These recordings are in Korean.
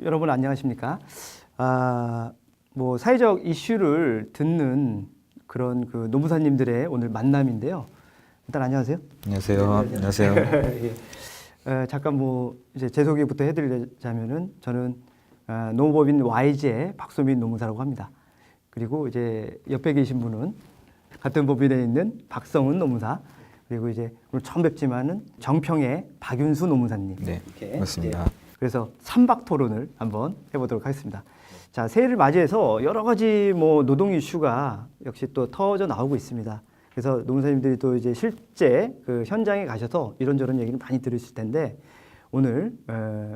여러분 안녕하십니까? 뭐 사회적 이슈를 듣는 그런 그 노무사님들의 오늘 만남인데요. 일단 안녕하세요. 안녕하세요. 안녕하세요. 예. 잠깐 뭐 이제 제 소개부터 해드리자면은 저는 노무법인 YG의 박소민 노무사라고 합니다. 그리고 이제 옆에 계신 분은 같은 법인에 있는 박성은 노무사. 그리고 이제 오늘 처음 뵙지만은 정평의 박윤수 노무사님. 네, 이렇게 맞습니다. 그래서 삼박 토론을 한번 해보도록 하겠습니다. 자, 새해를 맞이해서 여러 가지 뭐 노동 이슈가 역시 또 터져 나오고 있습니다. 그래서 노무사님들이 또 이제 실제 그 현장에 가셔서 이런저런 얘기를 많이 들으실 텐데 오늘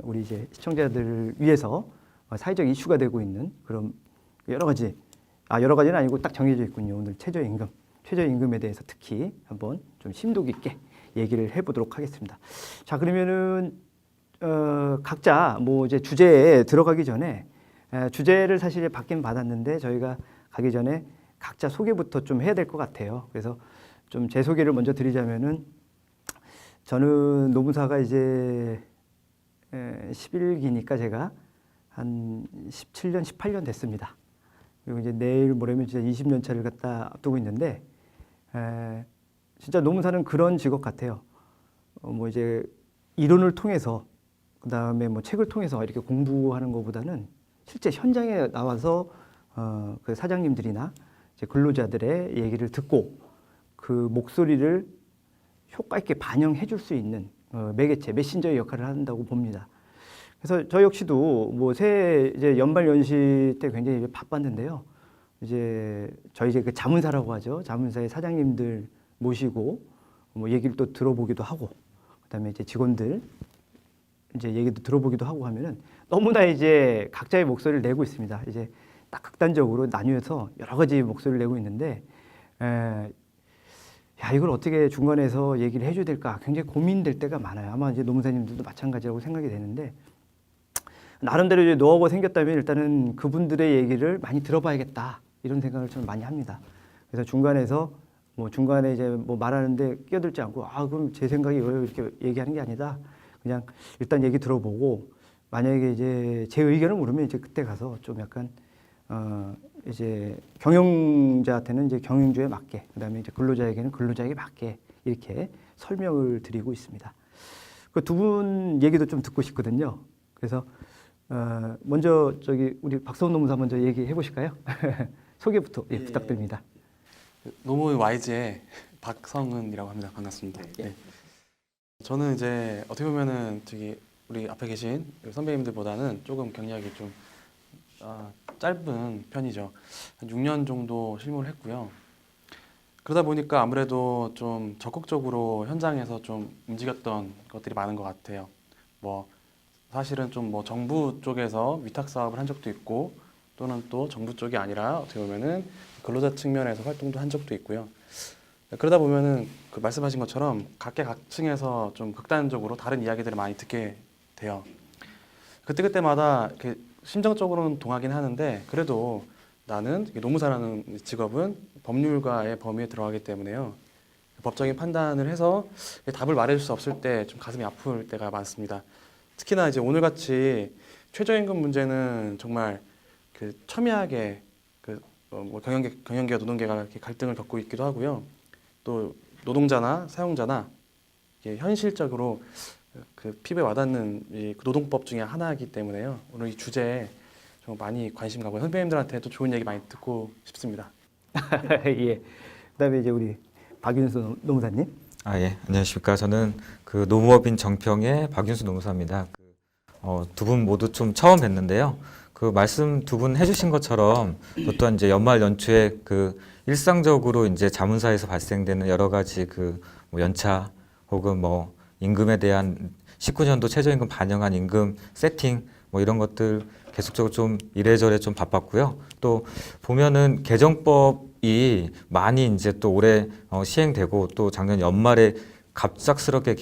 우리 이제 시청자들을 위해서 사회적 이슈가 되고 있는 그런 여러 가지 여러 가지는 아니고 딱 정해져 있군요. 오늘 최저임금에 대해서 특히 한번 좀 심도 깊게 얘기를 해보도록 하겠습니다. 자, 그러면은 각자 뭐 이제 주제에 들어가기 전에 주제를 사실 받긴 받았는데 저희가 가기 전에 각자 소개부터 좀 해야 될 것 같아요. 그래서 좀 제 소개를 먼저 드리자면은 저는 노무사가 이제 11기니까 제가 한 17년, 18년 됐습니다. 그리고 이제 내일 모레면 진짜 20년 차를 갖다 앞두고 있는데 진짜 노무사는 그런 직업 같아요. 뭐 이제 이론을 통해서 그다음에 뭐 책을 통해서 이렇게 공부하는 것보다는 실제 현장에 나와서 그 사장님들이나 이제 근로자들의 얘기를 듣고 그 목소리를 효과 있게 반영해 줄 수 있는 매개체, 메신저의 역할을 한다고 봅니다. 그래서 저 역시도 뭐 새해 이제 연말 연시 때 굉장히 바빴는데요. 이제 저희 이제 그 자문사라고 하죠. 자문사의 사장님들 모시고 뭐 얘기를 또 들어보기도 하고 그다음에 이제 직원들 이제 얘기도 들어보기도 하고 하면은 너무나 이제 각자의 목소리를 내고 있습니다. 이제 딱 극단적으로 나뉘어서 여러 가지 목소리를 내고 있는데, 이걸 어떻게 중간에서 얘기를 해줘야 될까 굉장히 고민될 때가 많아요. 아마 이제 노무사님들도 마찬가지라고 생각이 되는데, 나름대로 이제 노하우가 생겼다면 일단은 그분들의 얘기를 많이 들어봐야겠다 이런 생각을 좀 많이 합니다. 그래서 중간에서 뭐 중간에 이제 뭐 말하는데 끼어들지 않고 그럼 제 생각이 왜 이렇게 얘기하는 게 아니다. 그냥 일단 얘기 들어보고 만약에 이제 제 의견을 물으면 이제 그때 가서 좀 약간 이제 경영자한테는 이제 경영주에 맞게 그다음에 이제 근로자에게는 근로자에게 맞게 이렇게 설명을 드리고 있습니다. 그 두 분 얘기도 좀 듣고 싶거든요. 그래서 먼저 저기 우리 박성은 노무사 먼저 얘기해 보실까요? 소개부터 부탁드립니다. 노무 YG의 박성은이라고 합니다. 반갑습니다. 네. 저는 이제 어떻게 보면은 저기 우리 앞에 계신 선배님들보다는 조금 경력이 좀 짧은 편이죠. 한 6년 정도 실무를 했고요. 그러다 보니까 아무래도 좀 적극적으로 현장에서 좀 움직였던 것들이 많은 것 같아요. 뭐 사실은 좀 뭐 정부 쪽에서 위탁 사업을 한 적도 있고 또는 또 정부 쪽이 아니라 어떻게 보면은 근로자 측면에서 활동도 한 적도 있고요. 그러다 보면은 그 말씀하신 것처럼 각계각층에서 좀 극단적으로 다른 이야기들을 많이 듣게 돼요. 그때마다 이렇게 심정적으로는 동하긴 하는데 그래도 나는 노무사라는 직업은 법률가의 범위에 들어가기 때문에요. 법적인 판단을 해서 답을 말해줄 수 없을 때 좀 가슴이 아플 때가 많습니다. 특히나 이제 오늘같이 최저임금 문제는 정말 그 첨예하게 뭐 경영계와 노동계가 이렇게 갈등을 겪고 있기도 하고요. 또 노동자나 사용자나 현실적으로 그 피부에 와닿는 이 노동법 중에 하나이기 때문에요. 오늘 이 주제에 좀 많이 관심 가고 선배님들한테도 좋은 얘기 많이 듣고 싶습니다. 예. 그다음에 이제 우리 박윤수 노무사님. 예, 안녕하십니까. 저는 그 노무업인 정평의 박윤수 노무사입니다. 두 분 모두 좀 처음 뵀는데요. 그 말씀 두 분 해주신 것처럼 또 또한 이제 연말 연초에 그 일상적으로 이제 자문사에서 발생되는 여러 가지 그 뭐 연차 혹은 뭐 임금에 대한 19년도 최저임금 반영한 임금 세팅 뭐 이런 것들 계속적으로 좀 이래저래 좀 바빴고요. 또 보면은 개정법이 많이 이제 또 올해 시행되고 또 작년 연말에 갑작스럽게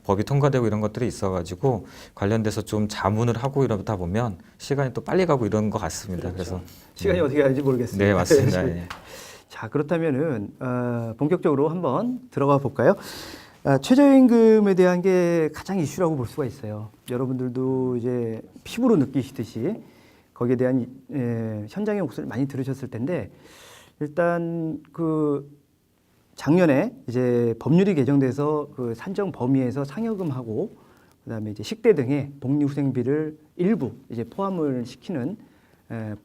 법이 통과되고 이런 것들이 있어가지고 관련돼서 좀 자문을 하고 이러다 보면 시간이 또 빨리 가고 이런 것 같습니다. 그렇죠. 그래서 시간이 어떻게 가는지 모르겠습니다. 네, 맞습니다. 예. 자, 그렇다면은 본격적으로 한번 들어가 볼까요? 최저임금에 대한 게 가장 이슈라고 볼 수가 있어요. 여러분들도 이제 피부로 느끼시듯이 거기에 대한 현장의 목소리를 많이 들으셨을 텐데 일단 그 작년에 이제 법률이 개정돼서 그 산정 범위에서 상여금하고 그다음에 이제 식대 등의 복리후생비를 일부 이제 포함을 시키는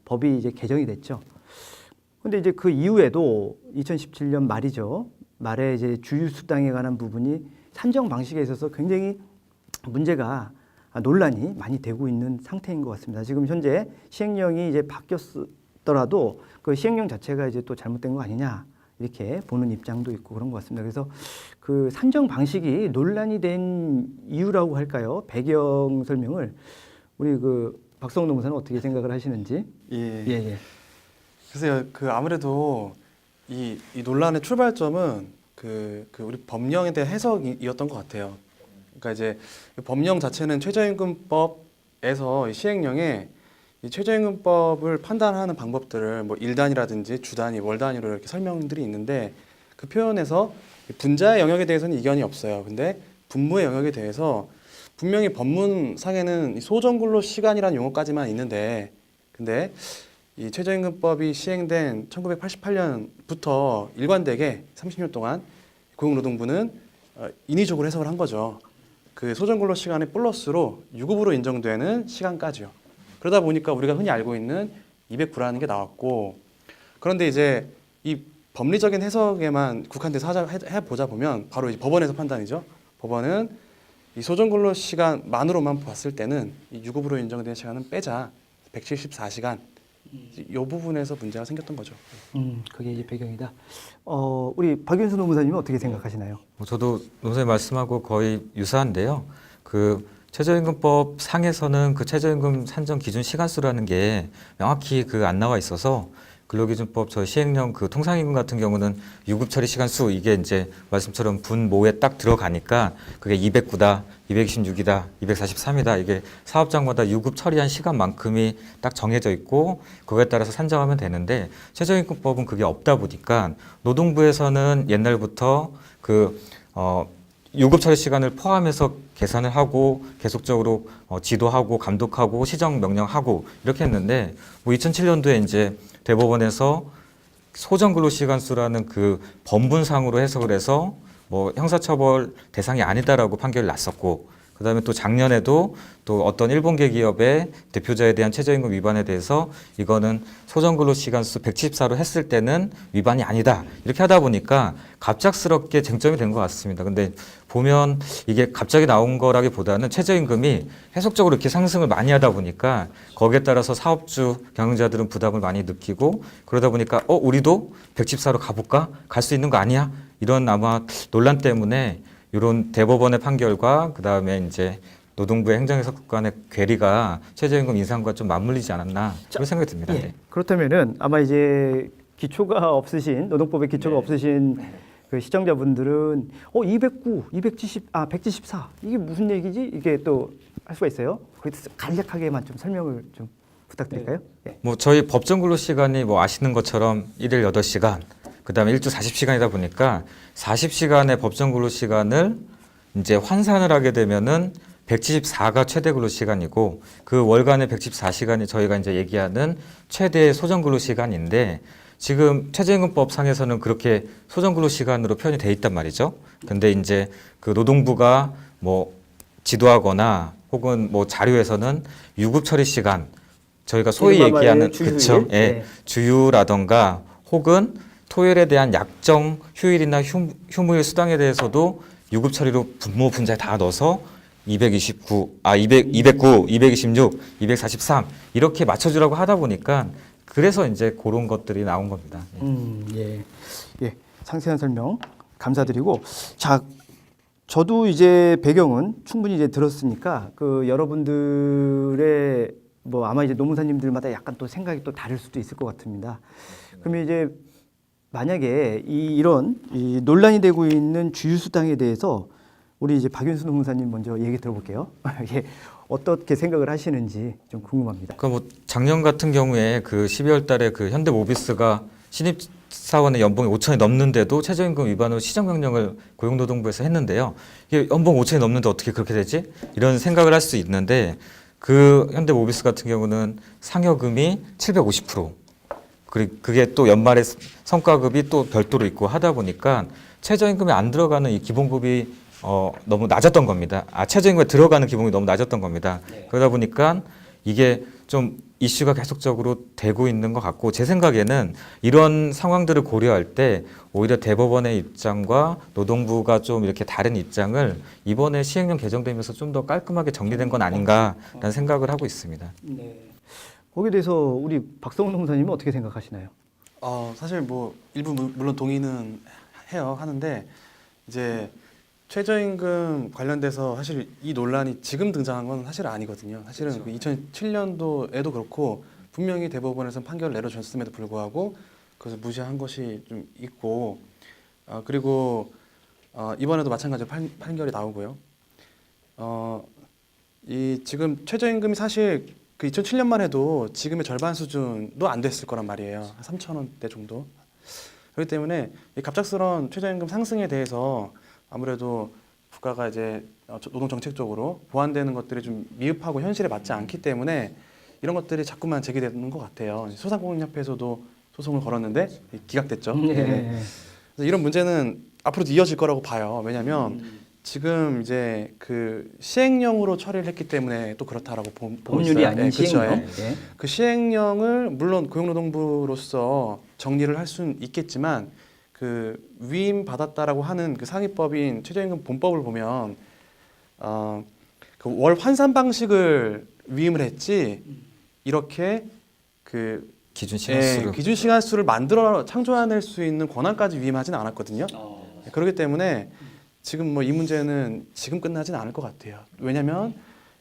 법이 이제 개정이 됐죠. 근데 이제 그 이후에도 2017년 말이죠. 말에 이제 주휴수당에 관한 부분이 산정 방식에 있어서 굉장히 문제가 논란이 많이 되고 있는 상태인 것 같습니다. 지금 현재 시행령이 이제 바뀌었더라도 그 시행령 자체가 이제 또 잘못된 거 아니냐 이렇게 보는 입장도 있고 그런 것 같습니다. 그래서 그 산정 방식이 논란이 된 이유라고 할까요? 배경 설명을 우리 그 박성훈 농사는 어떻게 생각을 하시는지? 예. 예. 그래서 그 아무래도 이 논란의 출발점은 그 우리 법령에 대한 해석이었던 것 같아요. 그러니까 이제 법령 자체는 최저임금법에서 이 시행령에 이 최저임금법을 판단하는 방법들을 뭐 일 단위라든지 주 단위, 월 단위로 이렇게 설명들이 있는데 그 표현에서 분자의 영역에 대해서는 이견이 없어요. 근데 분모의 영역에 대해서 분명히 법문상에는 이 소정근로 시간이라는 용어까지만 있는데 근데 이 최저임금법이 시행된 1988년부터 일관되게 30년 동안 고용노동부는 인위적으로 해석을 한 거죠. 그 소정근로 시간의 플러스로 유급으로 인정되는 시간까지요. 그러다 보니까 우리가 흔히 알고 있는 209라는 게 나왔고 그런데 이제 이 법리적인 해석에만 국한돼서 해보자 보면 바로 이제 법원에서 판단이죠. 법원은 이 소정근로 시간만으로만 봤을 때는 이 유급으로 인정된 시간은 빼자 174시간 이 부분에서 문제가 생겼던 거죠. 그게 이제 배경이다. 우리 박윤수 노무사님은 어떻게 생각하시나요? 저도 노무사님 말씀하고 거의 유사한데요. 그 최저임금법 상에서는 그 최저임금 산정 기준 시간수라는 게 명확히 그 안 나와 있어서 근로기준법 저 시행령 그 통상임금 같은 경우는 유급 처리 시간수 이게 이제 말씀처럼 분모에 딱 들어가니까 그게 209다, 226이다, 243이다 이게 사업장마다 유급 처리한 시간만큼이 딱 정해져 있고 그거에 따라서 산정하면 되는데 최저임금법은 그게 없다 보니까 노동부에서는 옛날부터 유급 처리 시간을 포함해서 계산을 하고 계속적으로 지도하고 감독하고 시정 명령하고 이렇게 했는데 뭐 2007년도에 이제 대법원에서 소정근로시간수라는 그 법문상으로 해석을 해서 뭐 형사처벌 대상이 아니다라고 판결을 났었고 그다음에 또 작년에도 또 어떤 일본계 기업의 대표자에 대한 최저임금 위반에 대해서 이거는 소정근로시간수 174로 했을 때는 위반이 아니다 이렇게 하다 보니까 갑작스럽게 쟁점이 된 것 같습니다. 근데 보면 이게 갑자기 나온 거라기보다는 최저임금이 해석적으로 이렇게 상승을 많이 하다 보니까 거기에 따라서 사업주 경영자들은 부담을 많이 느끼고 그러다 보니까 우리도 114로 가볼까? 갈 수 있는 거 아니야? 이런 아마 논란 때문에 이런 대법원의 판결과 그다음에 이제 노동부의 행정해석 간의 괴리가 최저임금 인상과 좀 맞물리지 않았나 그런 생각이 듭니다. 네. 그렇다면은 아마 이제 기초가 없으신 노동법에 기초가 없으신 그 시청자분들은 209, 174 이게 무슨 얘기지? 이게 또 할 수가 있어요. 거기서 간략하게만 좀 설명을 좀 부탁드릴까요? 예. 뭐 저희 법정 근로 시간이 뭐 아시는 것처럼 일일 8시간 그다음에 일주 40시간이다 보니까 40시간의 법정 근로 시간을 이제 환산을 하게 되면은 174가 최대 근로 시간이고 그 월간의 114시간이 저희가 이제 얘기하는 최대 소정 근로 시간인데 지금 최저임금법 상에서는 그렇게 소정 근로 시간으로 표현이 돼 있단 말이죠. 근데 이제 그 노동부가 뭐 지도하거나 혹은 뭐 자료에서는 유급 처리 시간 저희가 소위 얘기하는 그쵸, 예, 주휴라던가 혹은 토요일에 대한 약정 휴일이나 휴무일 수당에 대해서도 유급 처리로 분모 분자에 다 넣어서 229, 226, 243 이렇게 맞춰주라고 하다 보니까 그래서 이제 그런 것들이 나온 겁니다. 예. 상세한 설명 감사드리고 자, 저도 이제 배경은 충분히 이제 들었으니까 그 여러분들의 뭐 아마 이제 노무사님들마다 약간 또 생각이 또 다를 수도 있을 것 같습니다. 그러면 이제 만약에 이런 논란이 되고 있는 주휴수당에 대해서 우리 이제 박윤수 노무사님 먼저 얘기 들어볼게요. 예, 어떻게 생각을 하시는지 좀 궁금합니다. 뭐 작년 같은 경우에 그 12월 달에 그 현대모비스가 신입 사원의 연봉이 5천이 넘는데도 최저임금 위반으로 시정명령을 고용노동부에서 했는데요. 이게 연봉 5천이 넘는데 어떻게 그렇게 되지? 이런 생각을 할 수 있는데 그 현대모비스 같은 경우는 상여금이 750%, 그리고 그게 또 연말에 성과급이 또 별도로 있고 하다 보니까 최저임금에 안 들어가는 이 기본급이 너무 낮았던 겁니다. 최저임금에 들어가는 기본이 너무 낮았던 겁니다. 그러다 보니까 이게 좀 이슈가 계속적으로 되고 있는 것 같고, 제 생각에는 이런 상황들을 고려할 때 오히려 대법원의 입장과 노동부가 좀 이렇게 다른 입장을 이번에 시행령 개정되면서 좀 더 깔끔하게 정리된 건 아닌가라는 생각을 하고 있습니다. 네. 거기에 대해서 우리 박성훈 농사님은 어떻게 생각하시나요? 사실 뭐 일부 물론 동의는 해요. 하는데 이제 최저임금 관련돼서 사실 이 논란이 지금 등장한 건 사실 아니거든요. 사실은 그 2007년도에도 그렇고 분명히 대법원에서 판결을 내려줬음에도 불구하고 그것을 무시한 것이 좀 있고, 그리고 이번에도 마찬가지로 판결이 나오고요. 이 지금 최저임금이 사실 그 2007년만 해도 지금의 절반 수준도 안 됐을 거란 말이에요. 3,000원대 정도. 그렇기 때문에 이 갑작스러운 최저임금 상승에 대해서 아무래도 국가가 이제 노동 정책적으로 보완되는 것들이 좀 미흡하고 현실에 맞지 않기 때문에 이런 것들이 자꾸만 제기되는 것 같아요. 소상공인협회에서도 소송을 걸었는데 기각됐죠. 네. 그래서 이런 문제는 앞으로도 이어질 거라고 봐요. 왜냐하면 지금 이제 그 시행령으로 처리를 했기 때문에 또 그렇다라고 보고 법률이 있어요. 아닌 그렇죠. 시행령. 예. 네. 그 시행령을 물론 고용노동부로서 정리를 할 수는 있겠지만 그 위임 받았다라고 하는 그 상위법인 최저임금 본법을 보면 그 월 환산 방식을 위임을 했지 이렇게 그 기준 시간수를. 기준 시간 수를 만들어 창조해낼 수 있는 권한까지 위임하지는 않았거든요. 그렇기 때문에 지금 뭐 이 문제는 지금 끝나지는 않을 것 같아요. 왜냐하면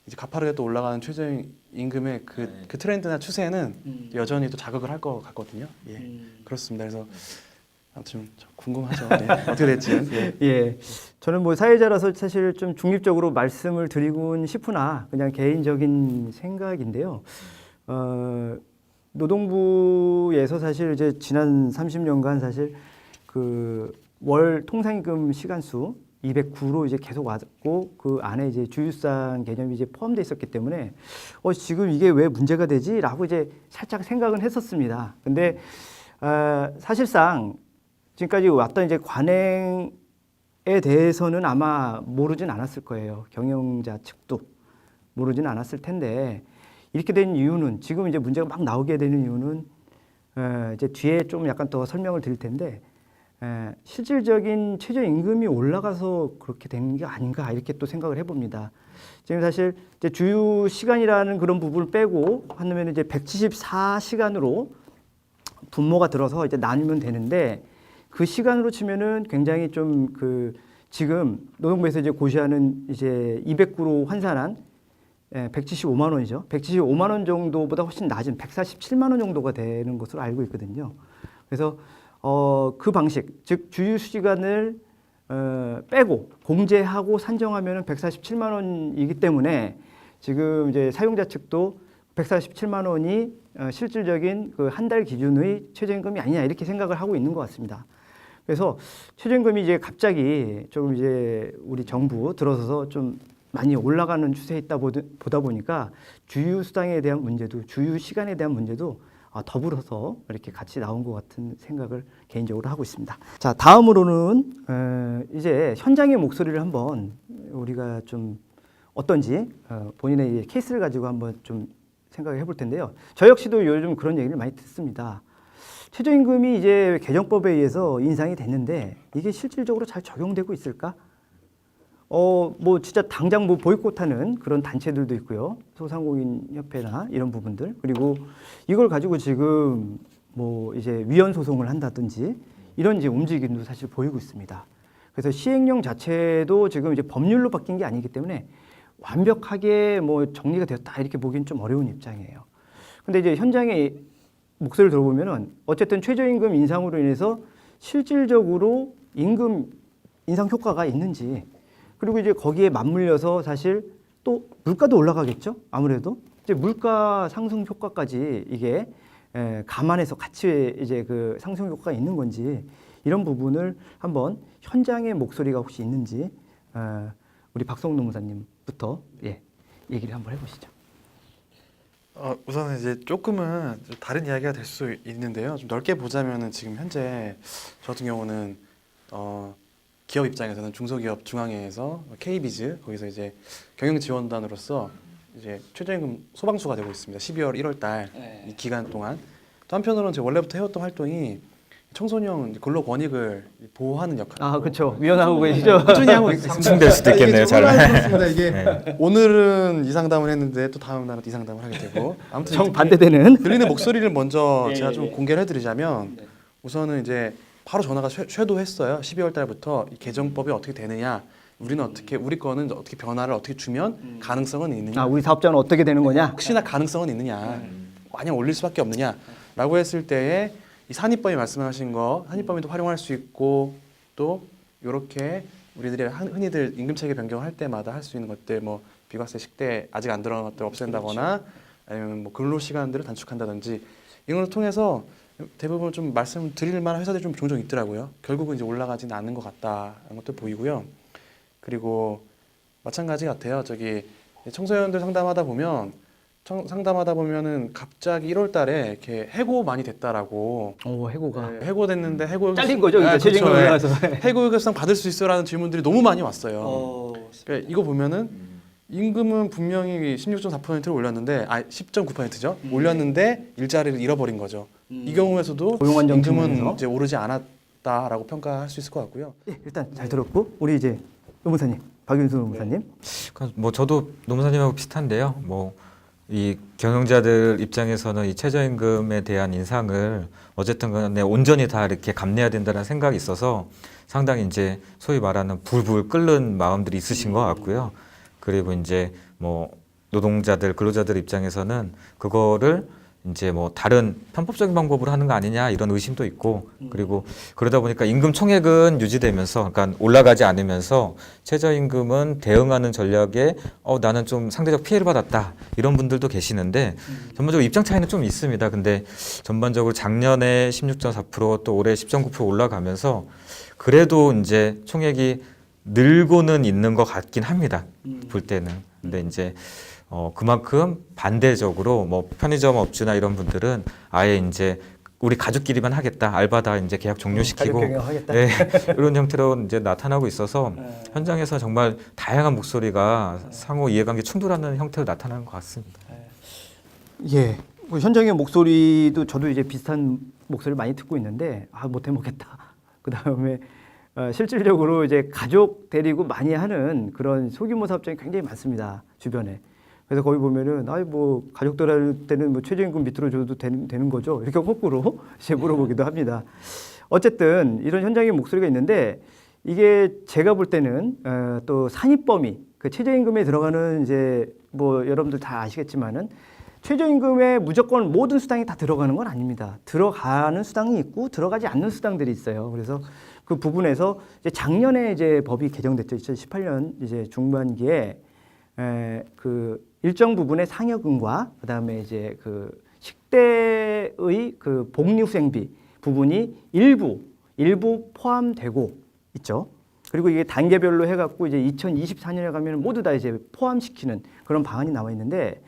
이제 가파르게 또 올라가는 최저임금의 그 트렌드나 추세는 여전히 또 자극을 할 것 같거든요. 예, 그렇습니다. 그래서 아무튼 좀 궁금하죠. 네. 어떻게 될지. 예. 예, 저는 뭐 사회자라서 사실 좀 중립적으로 말씀을 드리곤 싶으나 그냥 개인적인 생각인데요. 노동부에서 사실 이제 지난 30년간 사실 그 월 통상임금 시간수 209로 이제 계속 왔고 그 안에 이제 주휴상 개념이 이제 포함되어 있었기 때문에 지금 이게 왜 문제가 되지라고 이제 살짝 생각은 했었습니다. 근데 사실상 지금까지 왔던 이제 관행에 대해서는 아마 모르진 않았을 거예요. 경영자 측도 모르진 않았을 텐데 이렇게 된 이유는 지금 이제 문제가 막 나오게 되는 이유는 이제 뒤에 좀 약간 더 설명을 드릴 텐데 실질적인 최저임금이 올라가서 그렇게 된 게 아닌가 이렇게 또 생각을 해봅니다. 지금 사실 이제 주휴 시간이라는 그런 부분을 빼고 하면 이제 174시간으로 분모가 들어서 이제 나누면 되는데 그 시간으로 치면은 굉장히 좀 그 지금 노동부에서 이제 고시하는 이제 209로 환산한 175만 원이죠. 175만 원 정도보다 훨씬 낮은 147만 원 정도가 되는 것으로 알고 있거든요. 그래서 그 방식, 즉 주휴 시간을 빼고 공제하고 산정하면은 147만 원이기 때문에 지금 이제 사용자 측도 147만 원이 실질적인 그 한 달 기준의 최저임금이 아니냐 이렇게 생각을 하고 있는 것 같습니다. 그래서 최저임금이 이제 갑자기 조금 이제 우리 정부 들어서서 좀 많이 올라가는 추세에 있다 보다 보니까 주휴 수당에 대한 문제도 주휴 시간에 대한 문제도 더불어서 이렇게 같이 나온 것 같은 생각을 개인적으로 하고 있습니다. 자, 다음으로는 이제 현장의 목소리를 한번 우리가 좀 어떤지 본인의 케이스를 가지고 한번 좀 생각을 해볼 텐데요. 저 역시도 요즘 그런 얘기를 많이 듣습니다. 최저임금이 이제 개정법에 의해서 인상이 됐는데 이게 실질적으로 잘 적용되고 있을까? 뭐 진짜 당장 뭐 보이콧하는 그런 단체들도 있고요. 소상공인 협회나 이런 부분들. 그리고 이걸 가지고 지금 뭐 이제 위헌 소송을 한다든지 이런 이제 움직임도 사실 보이고 있습니다. 그래서 시행령 자체도 지금 이제 법률로 바뀐 게 아니기 때문에 완벽하게 뭐 정리가 되었다 이렇게 보기는 좀 어려운 입장이에요. 근데 이제 현장의 목소리를 들어보면은 어쨌든 최저임금 인상으로 인해서 실질적으로 임금 인상 효과가 있는지, 그리고 이제 거기에 맞물려서 사실 또 물가도 올라가겠죠. 아무래도 이제 물가 상승 효과까지 이게 감안해서 같이 이제 그 상승 효과가 있는 건지 이런 부분을 한번 현장의 목소리가 혹시 있는지 우리 박성훈 노무사님부터 얘기를 한번 해보시죠. 우선은 이제 조금은 좀 다른 이야기가 될 수 있는데요. 좀 넓게 보자면은 지금 현재 저 같은 경우는 기업 입장에서는 중소기업 중앙회에서 K비즈 거기서 이제 경영지원단으로서 이제 최저임금 소방수가 되고 있습니다. 12월 1월 달 이 기간 동안. 또 한편으로는 제가 원래부터 해왔던 활동이 청소년 근로 권익을 보호하는 역할. 그렇죠. 위원하고 계시죠. 꾸준히 하고 있습니다. 상충될 수도 있겠네요. 잘. 이게 네. 오늘은 이 상담을 했는데 또 다음 날은 이 상담을 하게 되고 아무튼 정 반대되는. 들리는 목소리를 먼저 예, 제가 예, 좀 예. 공개를 해드리자면 우선은 이제 바로 전화가 쇄도했어요. 12월 달부터 이 개정법이 어떻게 되느냐, 우리는 어떻게 우리 거는 어떻게 변화를 어떻게 주면 가능성은 있느냐, 우리 사업자는 어떻게 되는 거냐? 혹시나 가능성은 있느냐, 마냥 올릴 수밖에 없느냐라고 했을 때에 이 산입범이 말씀하신 거 산입범위도 활용할 수 있고 또 이렇게 우리들이 흔히들 임금 체계 변경할 때마다 할 수 있는 것들 뭐 비과세 식대 아직 안 들어간 것들 없앤다거나 아니면 뭐 근로 시간들을 단축한다든지 이런 걸 통해서 대부분 좀 말씀드릴 만한 회사들이 좀 종종 있더라고요. 결국은 이제 올라가지는 않는 것 같다는 것도 보이고요. 그리고 마찬가지 같아요. 저기 청소년들 상담하다 보면은 갑자기 1월 달에 이렇게 해고 많이 됐다라고. 해고가. 해고됐는데 해고 잘린 거죠. 그러니까 최저임금 올라가서. 해고 결상 받을 수 있어라는 질문들이 너무 많이 왔어요. 그러니까 이거 보면은 임금은 분명히 16.4%를 올렸는데 10.9%죠. 올렸는데 일자리를 잃어버린 거죠. 이 경우에서도 고용 안정 임금은 측면에서. 이제 오르지 않았다라고 평가할 수 있을 것 같고요. 일단 잘 들었고 우리 이제 노무사님, 박윤수 노무사님. 뭐 저도 노무사님하고 비슷한데요. 뭐 이 경영자들 입장에서는 이 최저임금에 대한 인상을 어쨌든 간에 온전히 다 이렇게 감내해야 된다는 생각이 있어서 상당히 이제 소위 말하는 불불 끓는 마음들이 있으신 것 같고요. 그리고 이제 뭐 노동자들, 근로자들 입장에서는 그거를 이제 뭐 다른 편법적인 방법으로 하는 거 아니냐 이런 의심도 있고 그리고 그러다 보니까 임금 총액은 유지되면서 그러니까 올라가지 않으면서 최저임금은 대응하는 전략에 나는 좀 상대적 피해를 받았다 이런 분들도 계시는데 전반적으로 입장 차이는 좀 있습니다. 근데 전반적으로 작년에 16.4% 또 올해 10.9% 올라가면서 그래도 이제 총액이 늘고는 있는 것 같긴 합니다. 볼 때는. 근데 이제 그만큼 반대적으로 뭐 편의점 업주나 이런 분들은 아예 이제 우리 가족끼리만 하겠다. 알바 다 이제 계약 종료시키고 가족 경영하겠다. 네, 이런 형태로 이제 나타나고 있어서 현장에서 정말 다양한 목소리가 상호 이해관계 충돌하는 형태로 나타나는 것 같습니다. 예. 뭐 현장의 목소리도 저도 이제 비슷한 목소리를 많이 듣고 있는데 못해 먹겠다. 그다음에 실질적으로 이제 가족 데리고 많이 하는 그런 소규모 사업장이 굉장히 많습니다. 주변에. 그래서 거기 보면은 뭐 가족들 할 때는 뭐 최저임금 밑으로 줘도 되는 거죠. 이렇게 거꾸로 이제 물어보기도 합니다. 어쨌든 이런 현장의 목소리가 있는데 이게 제가 볼 때는 또 산입범위 그 최저임금에 들어가는 이제 뭐 여러분들 다 아시겠지만은 최저임금에 무조건 모든 수당이 다 들어가는 건 아닙니다. 들어가는 수당이 있고 들어가지 않는 수당들이 있어요. 그래서 그 부분에서 이제 작년에 이제 법이 개정됐죠. 2018년 이제 중반기에 그 일정 부분의 상여금과 그다음에 이제 그 식대의 그 복리 후생비 부분이 일부 포함되고 있죠. 그리고 이게 단계별로 해갖고 이제 2024년에 가면 모두 다 이제 포함시키는 그런 방안이 나와 있는데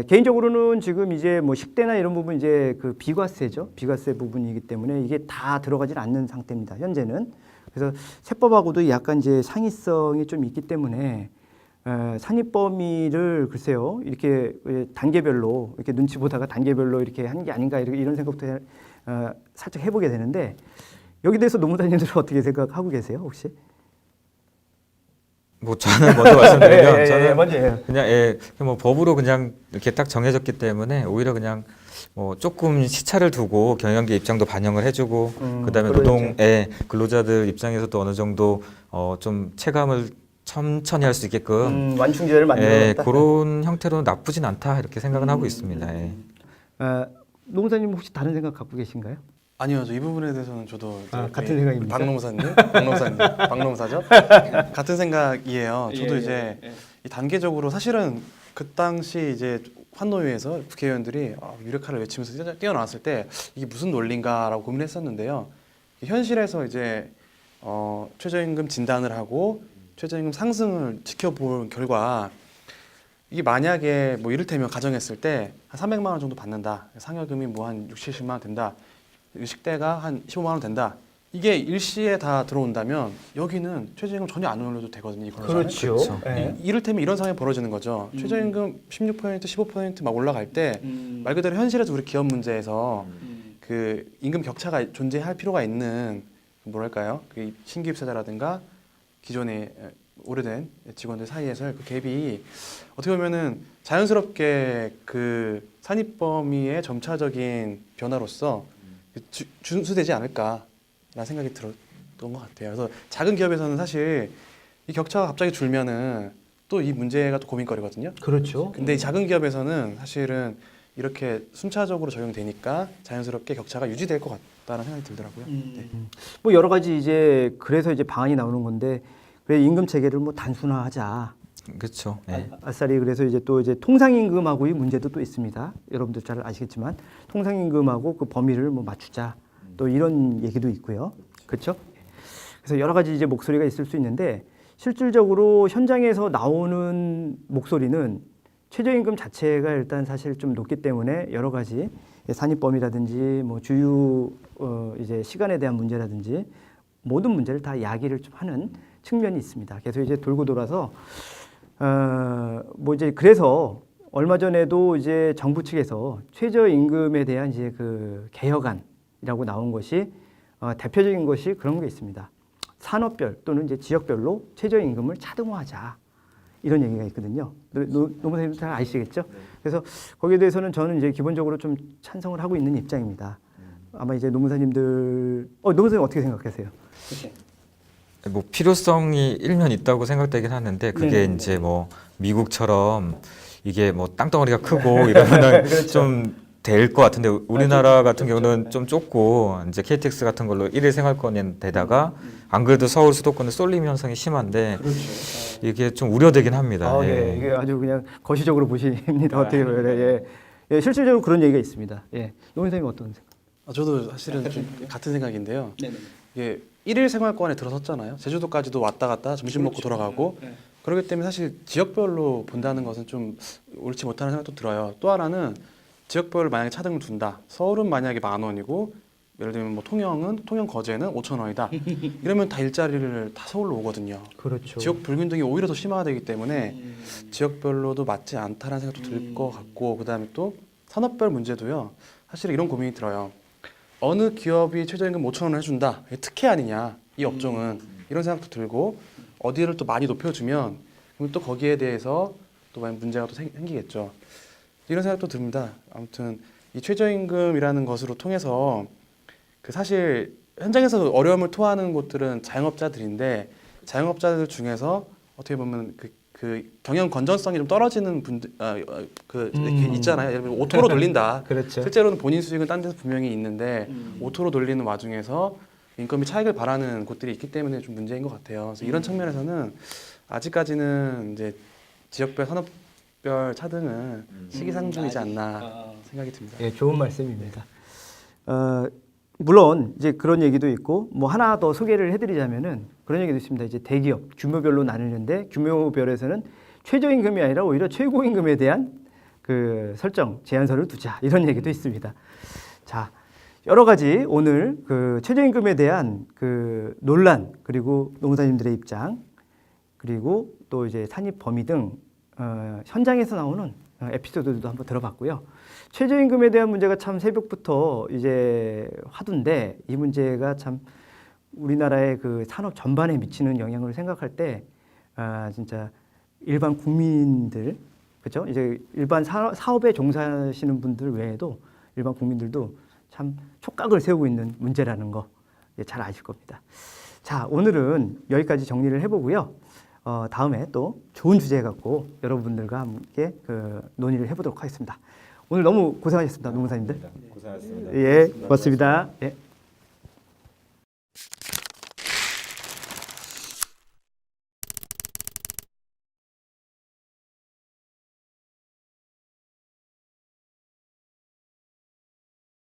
개인적으로는 지금 이제 뭐 식대나 이런 부분 이제 그 비과세죠. 비과세 부분이기 때문에 이게 다 들어가질 않는 상태입니다. 현재는. 그래서 세법하고도 약간 이제 상이성이 좀 있기 때문에 산입 범위를 글쎄요 이렇게 단계별로 이렇게 눈치 보다가 단계별로 이렇게 하는 게 아닌가 이런 생각도 살짝 해보게 되는데 여기 대해서 노무사님들은 어떻게 생각하고 계세요 혹시? 뭐 저는 먼저 말씀드리면 저는 먼저 그냥 뭐 법으로 그냥 이렇게 딱 정해졌기 때문에 오히려 그냥 뭐 조금 시차를 두고 경영계 입장도 반영을 해주고 그다음에 노동의 근로자들 입장에서도 어느 정도 좀 체감을 천천히 할 수 있게끔 완충제를 만들었다. 그런 형태로는 나쁘진 않다 이렇게 생각은 하고 있습니다. 노무사님 혹시 다른 생각 갖고 계신가요? 아니요, 저 이 부분에 대해서는 저도 같은 생각입니다. 박노무사죠. 같은 생각이에요. 저도 이제 이 단계적으로 사실은 그 당시 이제 환노위에서 국회의원들이 유레카를 외치면서 뛰어나왔을 때 이게 무슨 논리인가라고 고민했었는데요. 현실에서 이제 최저임금 진단을 하고 최저임금 상승을 지켜본 결과 이게 만약에 뭐 이를테면 가정했을 때 한 300만 원 정도 받는다. 상여금이 뭐 한 60, 70만 원 된다. 식대가 한 15만 원 된다. 이게 일시에 다 들어온다면 여기는 최저임금 전혀 안 올려도 되거든요. 이걸로. 그렇죠. 그렇죠. 예. 이를테면 이런 상황이 벌어지는 거죠. 최저임금 16%, 15%막 올라갈 때 말 그대로 현실에서 우리 기업 문제에서 그 임금 격차가 존재할 필요가 있는 뭐랄까요? 그 신규 입사자라든가 기존의 오래된 직원들 사이에서 그 갭이 어떻게 보면은 자연스럽게 그 산입 범위의 점차적인 변화로서 준수되지 않을까라는 생각이 들었던 것 같아요. 그래서 작은 기업에서는 사실 이 격차가 갑자기 줄면은 또 이 문제가 또 고민거리거든요. 그렇죠. 근데 이 작은 기업에서는 사실은 이렇게 순차적으로 적용되니까 자연스럽게 격차가 유지될 것 같다는 생각이 들더라고요. 네. 뭐 여러 가지 이제 그래서 이제 방안이 나오는 건데 그래 임금 체계를 뭐 단순화하자. 그렇죠. 예. 아싸리 그래서 이제 또 이제 통상임금하고의 문제도 또 있습니다. 여러분들 잘 아시겠지만 통상임금하고 그 범위를 뭐 맞추자. 또 이런 얘기도 있고요. 그렇죠? 그래서 여러 가지 이제 목소리가 있을 수 있는데 실질적으로 현장에서 나오는 목소리는 최저임금 자체가 일단 사실 좀 높기 때문에 여러 가지 산입범위라든지 뭐 주유 이제 시간에 대한 문제라든지 모든 문제를 다 야기를 좀 하는 측면이 있습니다. 계속 이제 돌고 돌아서 뭐 이제 그래서 얼마 전에도 이제 정부 측에서 최저임금에 대한 이제 그 개혁안이라고 나온 것이 대표적인 것이 그런 게 있습니다. 산업별 또는 이제 지역별로 최저임금을 차등화하자 이런 얘기가 있거든요. 노무사님 잘 아시겠죠? 그래서 거기에 대해서는 저는 이제 기본적으로 좀 찬성을 하고 있는 입장입니다. 아마 이제 노무사님들 노무사님 어떻게 생각하세요? 뭐 필요성이 일면 있다고 생각되긴 하는데 그게 네네네. 이제 뭐 미국처럼 이게 뭐 땅덩어리가 크고 이러면은 그렇죠. 좀 될 것 같은데 우리나라 같은 그렇죠. 경우는 좀 좁고 이제 KTX 같은 걸로 일일 생활권인데다가 안 그래도 서울 수도권은 쏠림 현상이 심한데 그렇죠. 이게 좀 우려되긴 합니다. 예, 이게 아주 그냥 거시적으로 보십니다. 어떻게 보면 예, 실질적으로 그런 얘기가 있습니다. 예, 노무사님 어떤 생각? 저도 사실은 좀 같은 생각인데요. 이게 일일 생활권에 들어섰잖아요. 제주도까지도 왔다 갔다 점심 먹고 돌아가고 그렇기 때문에 사실 지역별로 본다는 것은 좀 옳지 못하는 생각도 들어요. 또 하나는 지역별로 만약에 차등을 둔다. 서울은 만약에 10,000원이고 예를 들면 뭐 통영 거제는 5,000원이다. 이러면 다 일자리를 다 서울로 오거든요. 그렇죠. 지역 불균등이 오히려 더 심화되기 때문에 지역별로도 맞지 않다는 생각도 들 것 같고 그다음에 또 산업별 문제도요. 사실 이런 고민이 들어요. 어느 기업이 최저임금 5,000원을 해준다. 이게 특혜 아니냐. 이 업종은. 이런 생각도 들고 어디를 또 많이 높여주면 그럼 또 거기에 대해서 또 많은 문제가 또 생기겠죠. 이런 생각도 듭니다. 아무튼 이 최저임금이라는 것으로 통해서 그 사실 현장에서 어려움을 토하는 곳들은 자영업자들인데 자영업자들 중에서 어떻게 보면 그 경영 건전성이 좀 떨어지는 분들 이렇게 있잖아요. 예를 들면 오토로 돌린다. 그렇죠. 실제로는 본인 수익은 딴 데서 분명히 있는데 오토로 돌리는 와중에서 인건비 차익을 바라는 곳들이 있기 때문에 좀 문제인 것 같아요. 그래서 이런 측면에서는 아직까지는 이제 지역별 산업별 차등은 시기상조이지 않나 생각이 듭니다. 예, 좋은 말씀입니다. 물론 이제 그런 얘기도 있고 뭐 하나 더 소개를 해드리자면은 그런 얘기도 있습니다. 이제 대기업 규모별로 나누는데 규모별에서는 최저임금이 아니라 오히려 최고임금에 대한 그 설정 제한서를 두자 이런 얘기도 있습니다. 자, 여러 가지 오늘 그 최저임금에 대한 그 논란 그리고 노무사님들의 입장 그리고 또 이제 산입 범위 등 현장에서 나오는 에피소드도 한번 들어봤고요. 최저임금에 대한 문제가 참 새벽부터 이제 화두인데 이 문제가 참 우리나라의 그 산업 전반에 미치는 영향을 생각할 때 진짜 일반 국민들 그렇죠? 이제 일반 사업에 종사하시는 분들 외에도 일반 국민들도 참 촉각을 세우고 있는 문제라는 거 잘 아실 겁니다. 자, 오늘은 여기까지 정리를 해보고요. 다음에 또 좋은 주제 갖고 여러분들과 함께 그 논의를 해보도록 하겠습니다. 오늘 너무 고생하셨습니다, 노무사님들. 고생하셨습니다. 예, 고맙습니다. 예.